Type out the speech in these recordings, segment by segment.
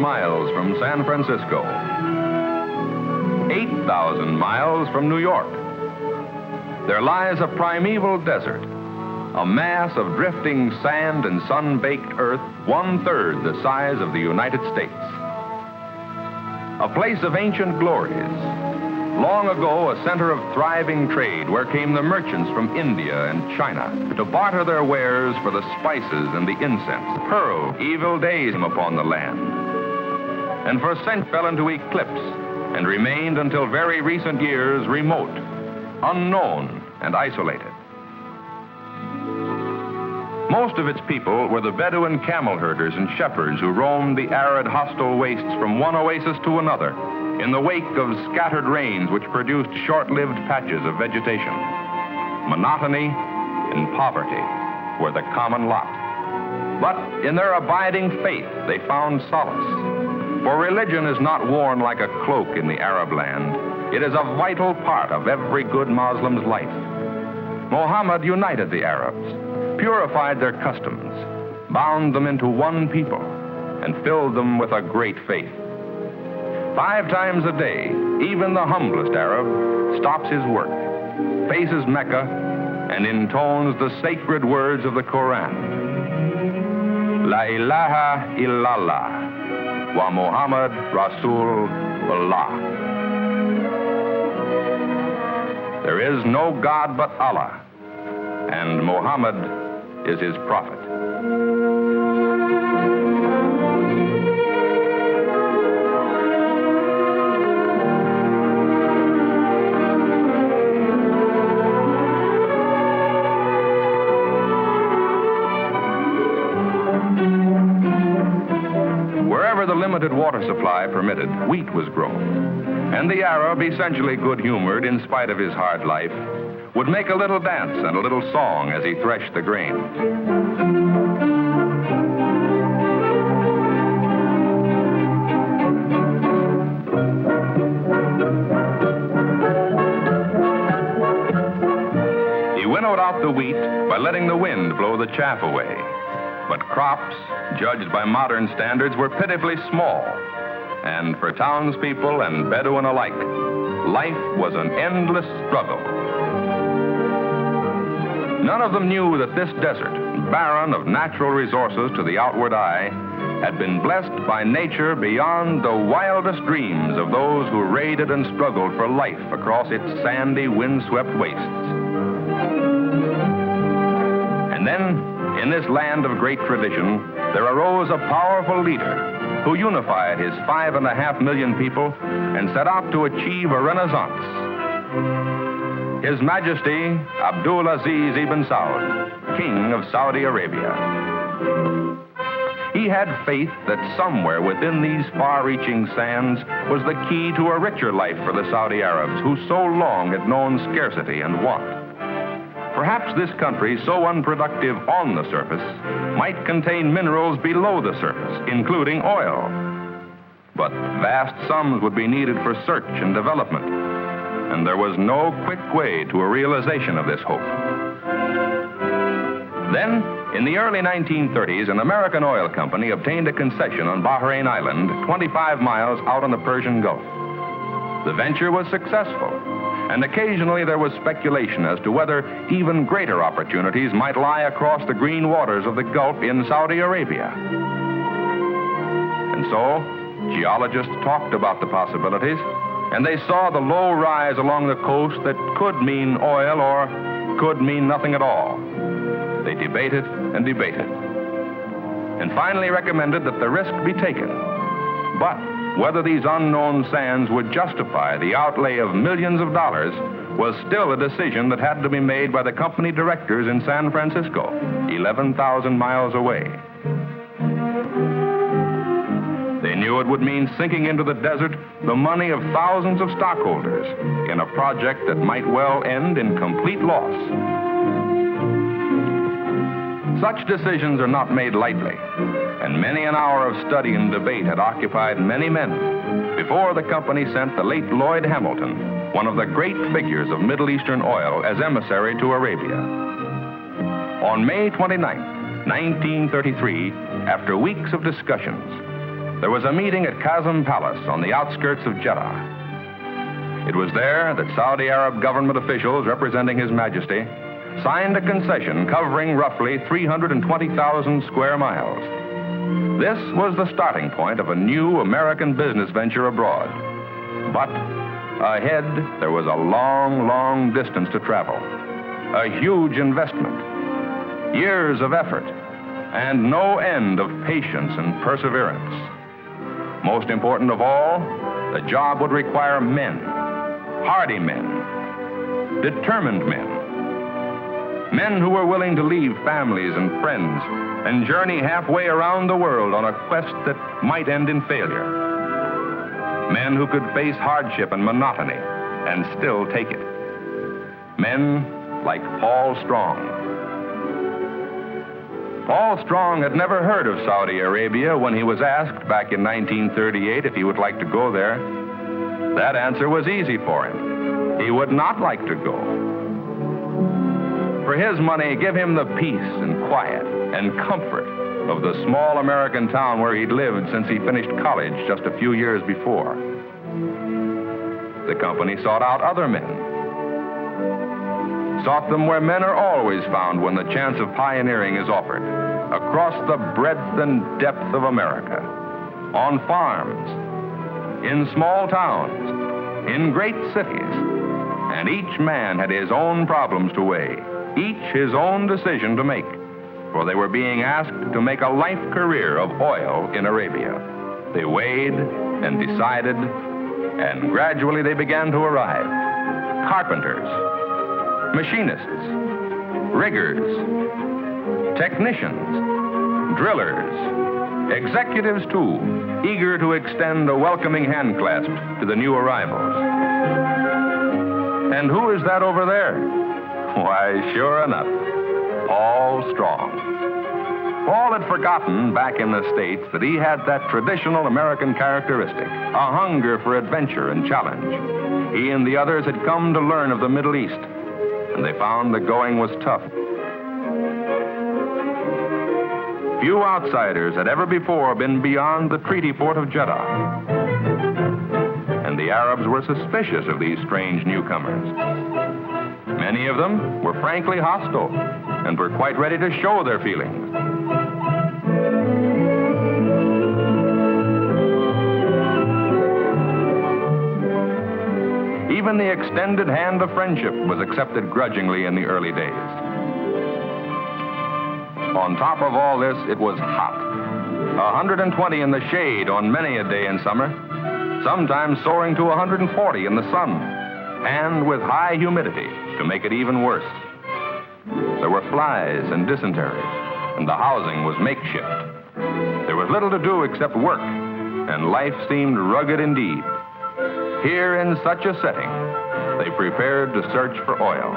miles from San Francisco, 8,000 miles from New York, there lies a primeval desert, a mass of drifting sand and sun-baked earth 1/3 the size of the United States. A place of ancient glories, long ago a center of thriving trade where came the merchants from India and China to barter their wares for the spices and the incense. Pearl, evil days came upon the land, and for centuries fell into eclipse and remained until very recent years remote, unknown, and isolated. Most of its people were the Bedouin camel herders and shepherds who roamed the arid, hostile wastes from one oasis to another in the wake of scattered rains which produced short-lived patches of vegetation. Monotony and poverty were the common lot. But in their abiding faith, they found solace. For religion is not worn like a cloak in the Arab land. It is a vital part of every good Muslim's life. Muhammad united the Arabs, purified their customs, bound them into one people, and filled them with a great faith. 5 times a day, even the humblest Arab stops his work, faces Mecca, and intones the sacred words of the Quran. La ilaha illallah wa Muhammad Rasulullah. There is no God but Allah, and Muhammad is his prophet. Wherever the limited water supply permitted, wheat was grown, and the Arab, essentially good-humored in spite of his hard life, would make a little dance and a little song as he threshed the grain. He winnowed out the wheat by letting the wind blow the chaff away. But crops, judged by modern standards, were pitifully small. And for townspeople and Bedouin alike, life was an endless struggle. None of them knew that this desert, barren of natural resources to the outward eye, had been blessed by nature beyond the wildest dreams of those who raided and struggled for life across its sandy, windswept wastes. And then, in this land of great tradition, there arose a powerful leader who unified his 5.5 million people and set out to achieve a renaissance. His Majesty Abdul Aziz ibn Saud, King of Saudi Arabia. He had faith that somewhere within these far-reaching sands was the key to a richer life for the Saudi Arabs who so long had known scarcity and want. Perhaps this country, so unproductive on the surface, might contain minerals below the surface, including oil. But vast sums would be needed for search and development, and there was no quick way to a realization of this hope. Then, in the early 1930s, an American oil company obtained a concession on Bahrain Island, 25 miles out on the Persian Gulf. The venture was successful, and occasionally there was speculation as to whether even greater opportunities might lie across the green waters of the Gulf in Saudi Arabia. And so, geologists talked about the possibilities, and they saw the low rise along the coast that could mean oil or could mean nothing at all. They debated and debated, and finally recommended that the risk be taken. But whether these unknown sands would justify the outlay of millions of dollars was still a decision that had to be made by the company directors in San Francisco, 11,000 miles away. They knew it would mean sinking into the desert the money of thousands of stockholders in a project that might well end in complete loss. Such decisions are not made lightly, and many an hour of study and debate had occupied many men before the company sent the late Lloyd Hamilton, one of the great figures of Middle Eastern oil, as emissary to Arabia. On May 29, 1933, after weeks of discussions, there was a meeting at Qasem Palace on the outskirts of Jeddah. It was there that Saudi Arab government officials representing His Majesty signed a concession covering roughly 320,000 square miles. This was the starting point of a new American business venture abroad. But ahead, there was a long, long distance to travel, a huge investment, years of effort, and no end of patience and perseverance. Most important of all, the job would require men, hardy men, determined men, men who were willing to leave families and friends and journey halfway around the world on a quest that might end in failure. Men who could face hardship and monotony and still take it. Men like Paul Strong. Paul Strong had never heard of Saudi Arabia when he was asked back in 1938 if he would like to go there. That answer was easy for him. He would not like to go. For his money, give him the peace and quiet and comfort of the small American town where he'd lived since he finished college just a few years before. The company sought out other men. Sought them where men are always found when the chance of pioneering is offered, across the breadth and depth of America, on farms, in small towns, in great cities, and each man had his own problems to weigh, each his own decision to make, for they were being asked to make a life career of oil in Arabia. They weighed and decided, and gradually they began to arrive. Carpenters, machinists, riggers, technicians, drillers, executives too, eager to extend a welcoming handclasp to the new arrivals. And who is that over there? Why, sure enough, Paul Strong. Paul had forgotten back in the States that he had that traditional American characteristic, a hunger for adventure and challenge. He and the others had come to learn of the Middle East, and they found the going was tough. Few outsiders had ever before been beyond the treaty port of Jeddah, and the Arabs were suspicious of these strange newcomers. Many of them were frankly hostile and were quite ready to show their feelings. Even the extended hand of friendship was accepted grudgingly in the early days. On top of all this, it was hot. 120 in the shade on many a day in summer, sometimes soaring to 140 in the sun, and with high humidity to make it even worse. There were flies and dysentery, and the housing was makeshift. There was little to do except work, and life seemed rugged indeed. Here in such a setting, they prepared to search for oil.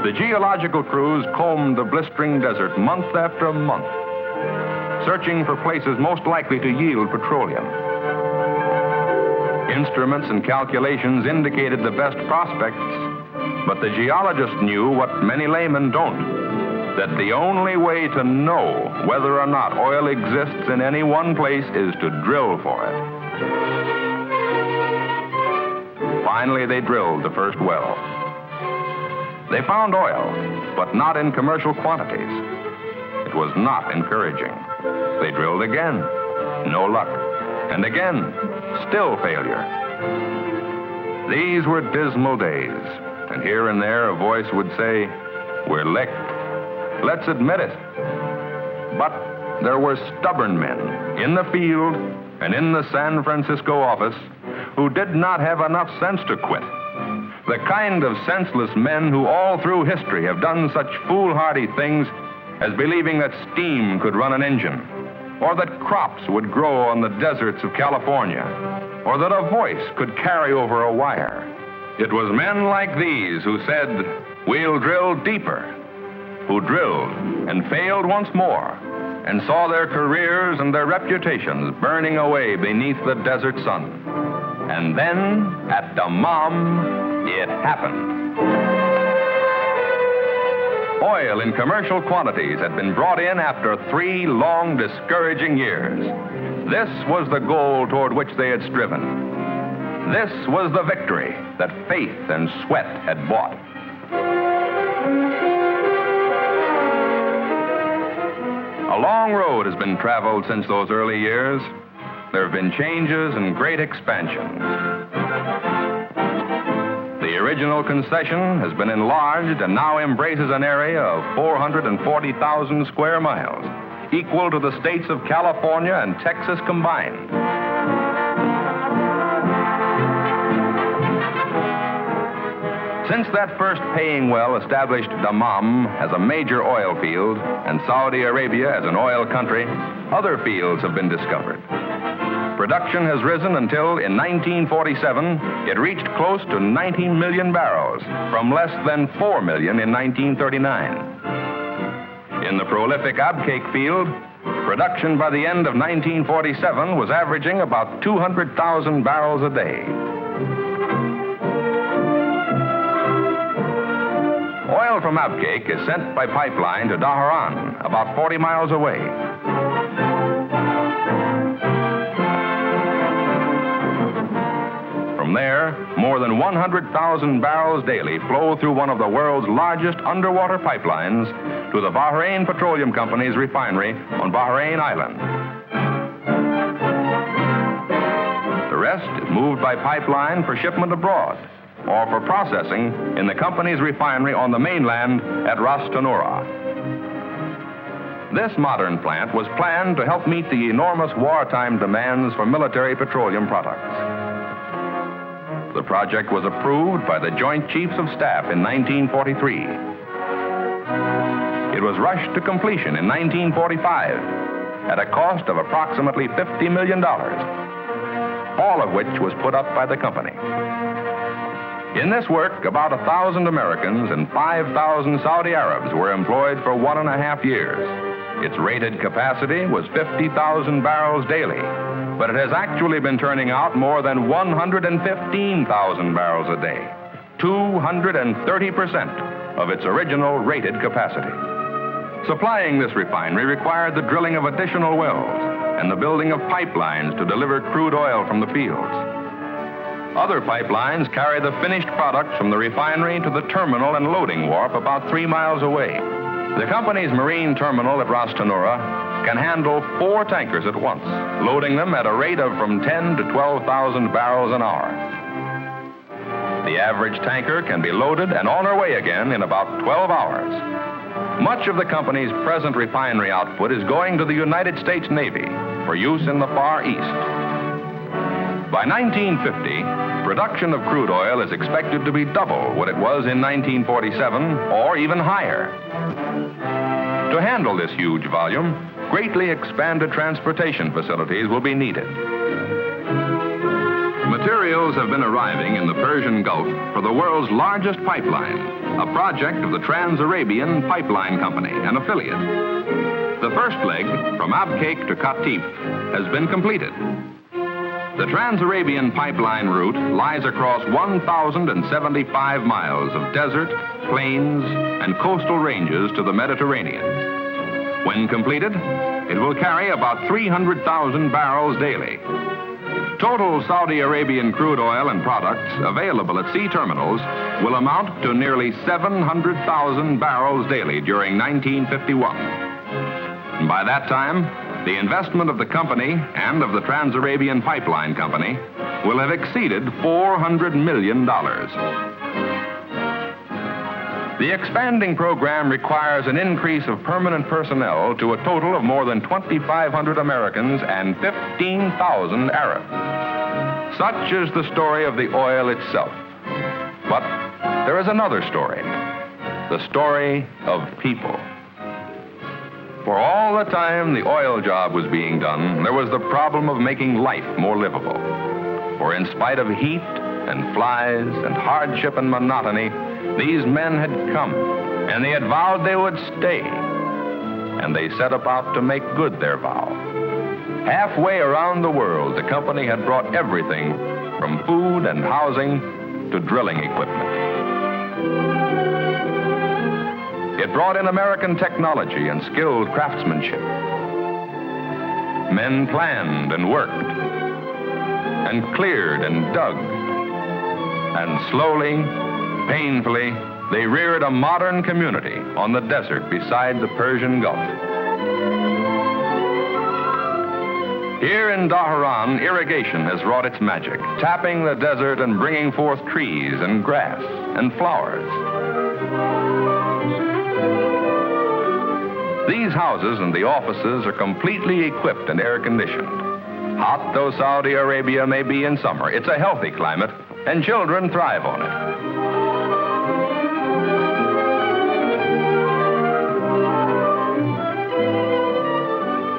The geological crews combed the blistering desert month after month, searching for places most likely to yield petroleum. Instruments and calculations indicated the best prospects, but the geologists knew what many laymen don't, that the only way to know whether or not oil exists in any one place is to drill for it. Finally, they drilled the first well. They found oil, but not in commercial quantities. It was not encouraging. They drilled again. No luck. And again, still failure. These were dismal days, and here and there a voice would say, "We're licked. Let's admit it." But there were stubborn men in the field and in the San Francisco office who did not have enough sense to quit. The kind of senseless men who all through history have done such foolhardy things as believing that steam could run an engine, or that crops would grow on the deserts of California, or that a voice could carry over a wire. It was men like these who said, "We'll drill deeper," who drilled and failed once more and saw their careers and their reputations burning away beneath the desert sun. And then, at Dammam, it happened. Oil in commercial quantities had been brought in after 3 long, discouraging years. This was the goal toward which they had striven. This was the victory that faith and sweat had bought. A long road has been traveled since those early years. There have been changes and great expansions. The original concession has been enlarged and now embraces an area of 440,000 square miles, equal to the states of California and Texas combined. Since that first paying well established Dammam as a major oil field and Saudi Arabia as an oil country, other fields have been discovered. Production has risen until, in 1947, it reached close to 90 million barrels, from less than 4 million in 1939. In the prolific Abcake field, production by the end of 1947 was averaging about 200,000 barrels a day. Oil from Abcake is sent by pipeline to Dhahran, about 40 miles away. From there, more than 100,000 barrels daily flow through one of the world's largest underwater pipelines to the Bahrain Petroleum Company's refinery on Bahrain Island. The rest is moved by pipeline for shipment abroad or for processing in the company's refinery on the mainland at Ras Tanura. This modern plant was planned to help meet the enormous wartime demands for military petroleum products. The project was approved by the Joint Chiefs of Staff in 1943. It was rushed to completion in 1945 at a cost of approximately $50 million, all of which was put up by the company. In this work, about 1,000 Americans and 5,000 Saudi Arabs were employed for 1.5 years. Its rated capacity was 50,000 barrels daily, but it has actually been turning out more than 115,000 barrels a day, 230% of its original rated capacity. Supplying this refinery required the drilling of additional wells and the building of pipelines to deliver crude oil from the fields. Other pipelines carry the finished products from the refinery to the terminal and loading wharf about 3 miles away. The company's marine terminal at Ras Tanura can handle 4 tankers at once, loading them at a rate of from 10 to 12,000 barrels an hour. The average tanker can be loaded and on her way again in about 12 hours. Much of the company's present refinery output is going to the United States Navy for use in the Far East. By 1950, production of crude oil is expected to be double what it was in 1947, or even higher. To handle this huge volume, greatly expanded transportation facilities will be needed. Materials have been arriving in the Persian Gulf for the world's largest pipeline, a project of the Trans-Arabian Pipeline Company, an affiliate. The first leg, from Abcake to Qatif, has been completed. The Trans-Arabian pipeline route lies across 1,075 miles of desert, plains, and coastal ranges to the Mediterranean. When completed, it will carry about 300,000 barrels daily. Total Saudi Arabian crude oil and products available at sea terminals will amount to nearly 700,000 barrels daily during 1951. And by that time, the investment of the company and of the Trans-Arabian Pipeline Company will have exceeded $400 million. The expanding program requires an increase of permanent personnel to a total of more than 2,500 Americans and 15,000 Arabs. Such is the story of the oil itself. But there is another story, the story of people. For all the time the oil job was being done, there was the problem of making life more livable. For in spite of heat and flies and hardship and monotony, these men had come, and they had vowed they would stay. And they set about to make good their vow. Halfway around the world, the company had brought everything from food and housing to drilling equipment. It brought in American technology and skilled craftsmanship. Men planned and worked, and cleared and dug, and slowly, painfully, they reared a modern community on the desert beside the Persian Gulf. Here in Dhahran, irrigation has wrought its magic, tapping the desert and bringing forth trees and grass and flowers. These houses and the offices are completely equipped and air-conditioned. Hot though Saudi Arabia may be in summer, it's a healthy climate, and children thrive on it.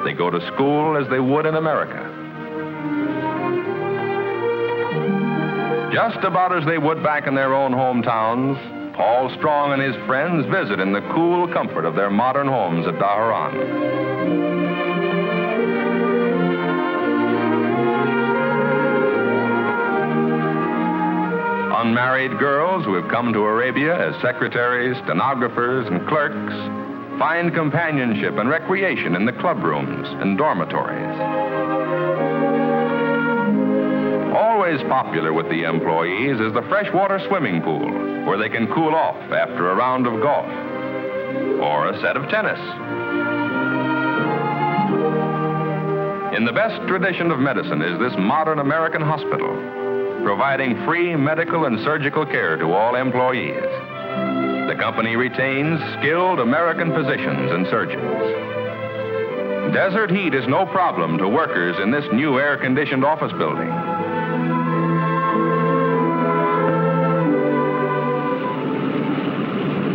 They go to school as they would in America. Just about as they would back in their own hometowns, Paul Strong and his friends visit in the cool comfort of their modern homes at Dhahran. Unmarried girls who have come to Arabia as secretaries, stenographers, and clerks find companionship and recreation in the clubrooms and dormitories. Always popular with the employees is the freshwater swimming pool, where they can cool off after a round of golf or a set of tennis. In the best tradition of medicine is this modern American hospital, providing free medical and surgical care to all employees. The company retains skilled American physicians and surgeons. Desert heat is no problem to workers in this new air-conditioned office building.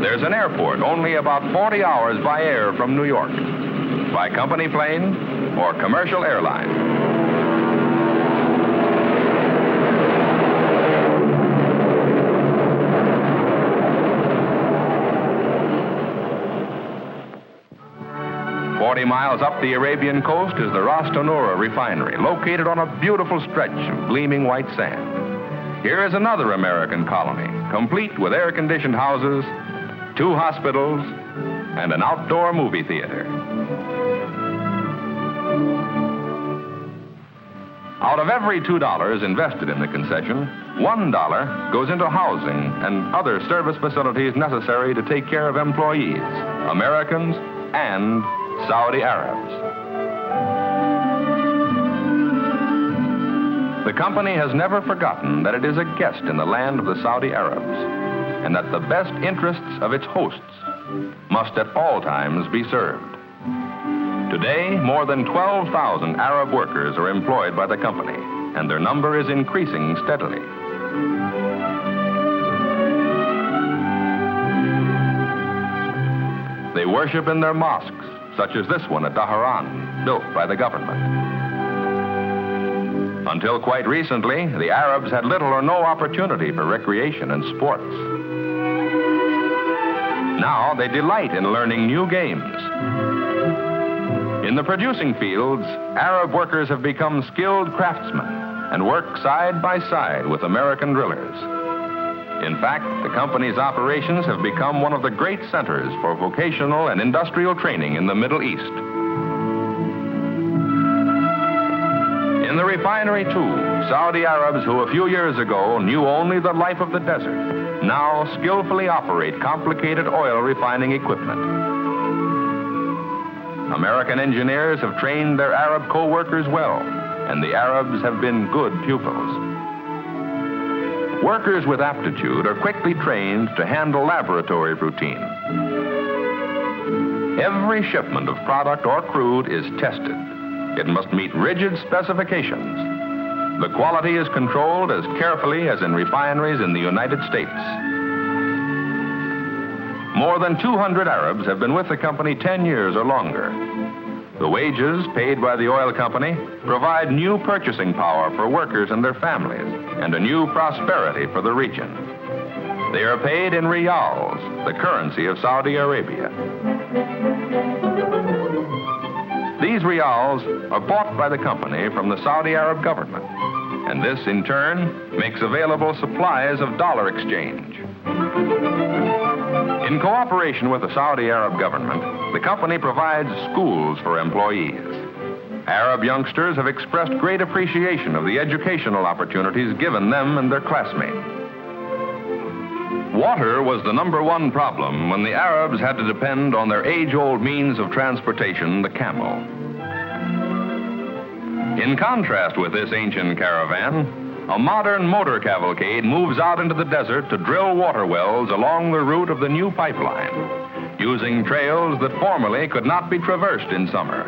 There's an airport only about 40 hours by air from New York, by company plane or commercial airline. Miles up the Arabian coast is the Ras Tanura refinery, located on a beautiful stretch of gleaming white sand. Here is another American colony, complete with air-conditioned houses, 2 hospitals, and an outdoor movie theater. Out of every $2 invested in the concession, $1 goes into housing and other service facilities necessary to take care of employees, Americans and Saudi Arabs. The company has never forgotten that it is a guest in the land of the Saudi Arabs, and that the best interests of its hosts must at all times be served. Today, more than 12,000 Arab workers are employed by the company, and their number is increasing steadily. They worship in their mosques, such as this one at Dhahran, built by the government. Until quite recently, the Arabs had little or no opportunity for recreation and sports. Now they delight in learning new games. In the producing fields, Arab workers have become skilled craftsmen and work side by side with American drillers. In fact, the company's operations have become one of the great centers for vocational and industrial training in the Middle East. In the refinery, too, Saudi Arabs who a few years ago knew only the life of the desert now skillfully operate complicated oil refining equipment. American engineers have trained their Arab co-workers well, and the Arabs have been good pupils. Workers with aptitude are quickly trained to handle laboratory routine. Every shipment of product or crude is tested. It must meet rigid specifications. The quality is controlled as carefully as in refineries in the United States. More than 200 Arabs have been with the company 10 years or longer. The wages paid by the oil company provide new purchasing power for workers and their families, and a new prosperity for the region. They are paid in riyals, the currency of Saudi Arabia. These riyals are bought by the company from the Saudi Arab government, and this, in turn, makes available supplies of dollar exchange. In cooperation with the Saudi Arab government, the company provides schools for employees. Arab youngsters have expressed great appreciation of the educational opportunities given them and their classmates. Water was the #1 problem when the Arabs had to depend on their age-old means of transportation, the camel. In contrast with this ancient caravan, a modern motor cavalcade moves out into the desert to drill water wells along the route of the new pipeline, using trails that formerly could not be traversed in summer.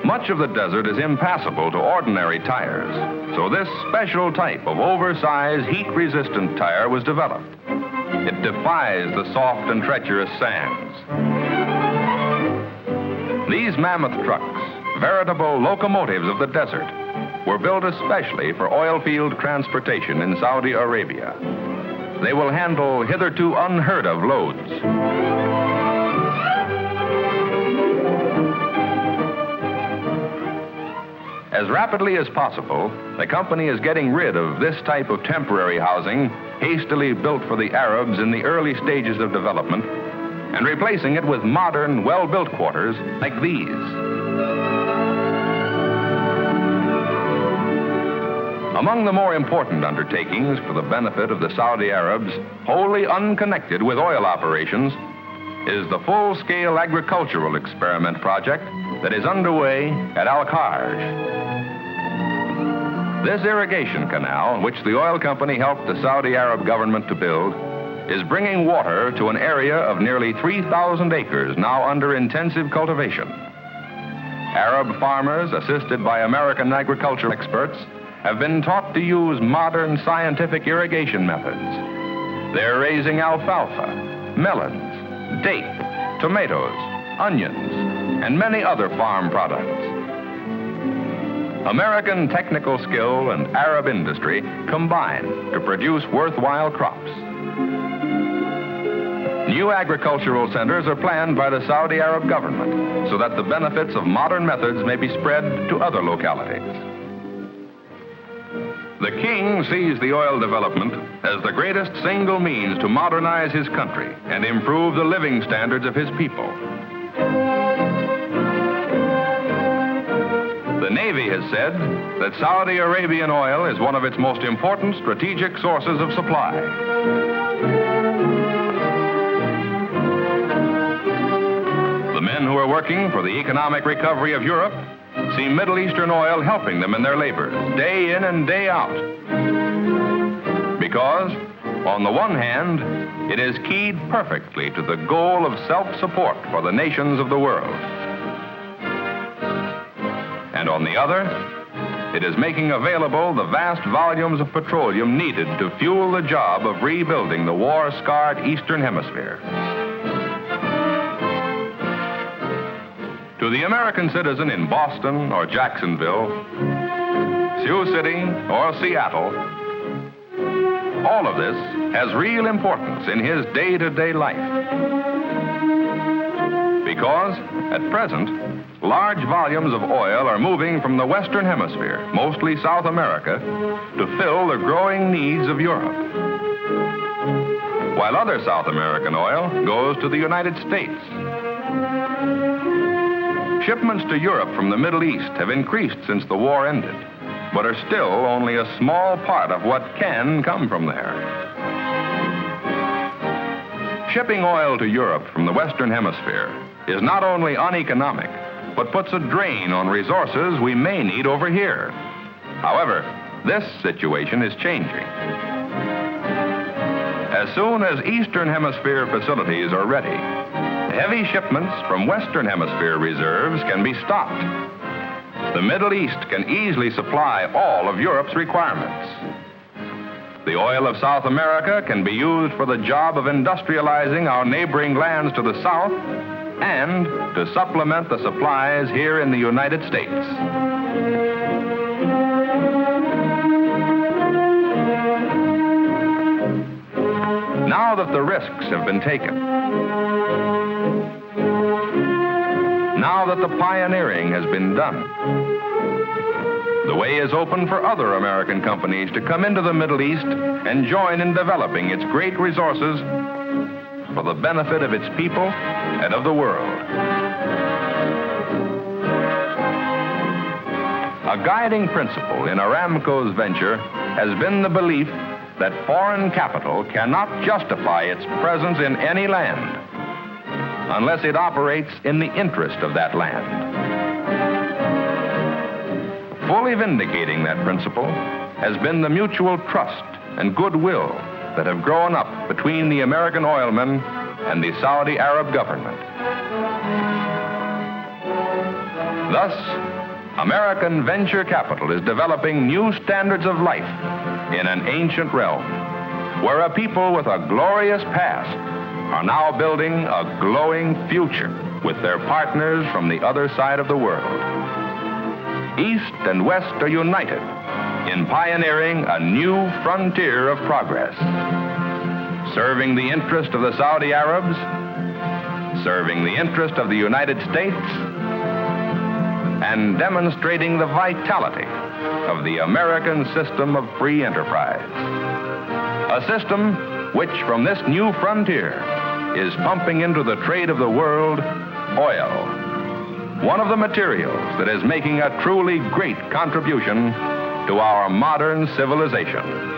Much of the desert is impassable to ordinary tires, so this special type of oversized, heat-resistant tire was developed. It defies the soft and treacherous sands. These mammoth trucks, veritable locomotives of the desert, were built especially for oil field transportation in Saudi Arabia. They will handle hitherto unheard of loads. As rapidly as possible, the company is getting rid of this type of temporary housing hastily built for the Arabs in the early stages of development and replacing it with modern, well-built quarters like these. Among the more important undertakings for the benefit of the Saudi Arabs, wholly unconnected with oil operations, is the full-scale agricultural experiment project that is underway at Al-Kharj. This irrigation canal, which the oil company helped the Saudi Arab government to build, is bringing water to an area of nearly 3,000 acres now under intensive cultivation. Arab farmers, assisted by American agricultural experts, have been taught to use modern scientific irrigation methods. They're raising alfalfa, melons, date, tomatoes, onions, and many other farm products. American technical skill and Arab industry combine to produce worthwhile crops. New agricultural centers are planned by the Saudi Arab government so that the benefits of modern methods may be spread to other localities. The king sees the oil development as the greatest single means to modernize his country and improve the living standards of his people. The Navy has said that Saudi Arabian oil is one of its most important strategic sources of supply. The men who are working for the economic recovery of Europe see Middle Eastern oil helping them in their labors, day in and day out. Because, on the one hand, it is keyed perfectly to the goal of self-support for the nations of the world. And on the other, it is making available the vast volumes of petroleum needed to fuel the job of rebuilding the war-scarred Eastern Hemisphere. To the American citizen in Boston or Jacksonville, Sioux City or Seattle, all of this has real importance in his day-to-day life. Because, at present, large volumes of oil are moving from the Western Hemisphere, mostly South America, to fill the growing needs of Europe. While other South American oil goes to the United States. Shipments to Europe from the Middle East have increased since the war ended, but are still only a small part of what can come from there. Shipping oil to Europe from the Western Hemisphere is not only uneconomic, but puts a drain on resources we may need over here. However, this situation is changing. As soon as Eastern Hemisphere facilities are ready, heavy shipments from Western Hemisphere reserves can be stopped. The Middle East can easily supply all of Europe's requirements. The oil of South America can be used for the job of industrializing our neighboring lands to the south and to supplement the supplies here in the United States. Now that the risks have been taken, now that the pioneering has been done, The way is open for other American companies to come into the Middle East and join in developing its great resources for the benefit of its people and of the world. A guiding principle in Aramco's venture has been the belief that foreign capital cannot justify its presence in any land unless it operates in the interest of that land. Fully vindicating that principle has been the mutual trust and goodwill that have grown up between the American oilmen and the Saudi Arab government. Thus, American venture capital is developing new standards of life in an ancient realm, where a people with a glorious past are now building a glowing future with their partners from the other side of the world. East and West are united in pioneering a new frontier of progress, serving the interest of the Saudi Arabs, serving the interest of the United States, and demonstrating the vitality of the American system of free enterprise. A system which, from this new frontier, is pumping into the trade of the world oil, one of the materials that is making a truly great contribution to our modern civilization.